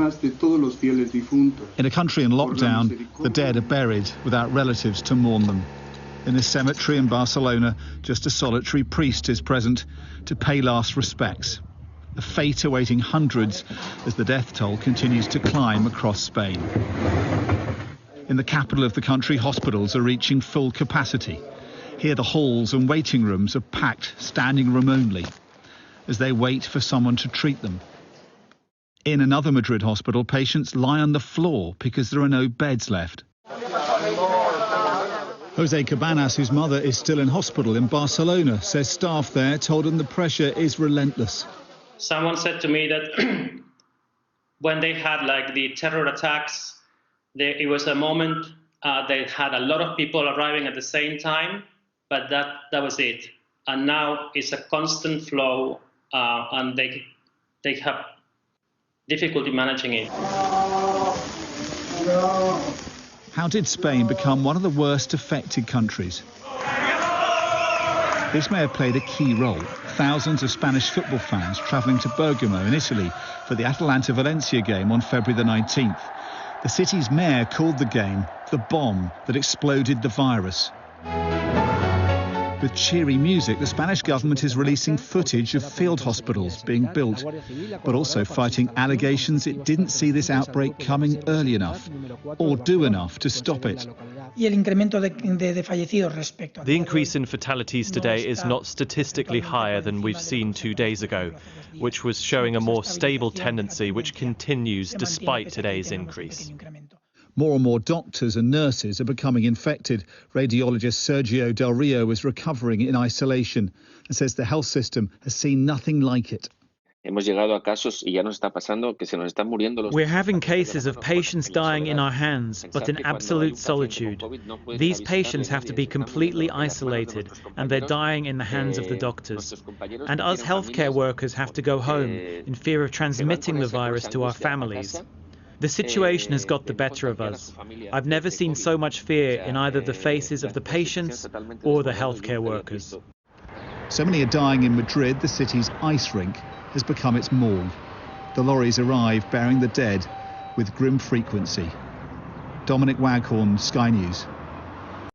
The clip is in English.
In a country in lockdown, the dead are buried without relatives to mourn them. In this cemetery in Barcelona, just a solitary priest is present to pay last respects. A fate awaiting hundreds as the death toll continues to climb across Spain. In the capital of the country, hospitals are reaching full capacity. Here the halls and waiting rooms are packed, standing room only, as they wait for someone to treat them. In another Madrid hospital, patients lie on the floor because there are no beds left. Jose Cabanas, whose mother is still in hospital in Barcelona, says staff there told him the pressure is relentless. Someone said to me that when they had the terror attacks, it was a moment they had a lot of people arriving at the same time, but that was it. And now it's a constant flow, and they have difficulty managing it. How did Spain become one of the worst affected countries? This may have played a key role. Thousands of Spanish football fans travelling to Bergamo in Italy for the Atalanta-Valencia game on February the 19th. The city's mayor called the game the bomb that exploded the virus. With cheery music, the Spanish government is releasing footage of field hospitals being built, but also fighting allegations it didn't see this outbreak coming early enough or do enough to stop it. The increase in fatalities today is not statistically higher than we've seen 2 days ago, which was showing a more stable tendency which continues despite today's increase. More and more doctors and nurses are becoming infected. Radiologist Sergio Del Rio is recovering in isolation and says the health system has seen nothing like it. We're having cases of patients dying in our hands, but in absolute solitude. These patients have to be completely isolated, and they're dying in the hands of the doctors. And us healthcare workers have to go home in fear of transmitting the virus to our families. The situation has got the better of us. I've never seen so much fear in either the faces of the patients or the healthcare workers. So many are dying in Madrid, the city's ice rink has become its morgue. The lorries arrive bearing the dead with grim frequency. Dominic Waghorn, Sky News.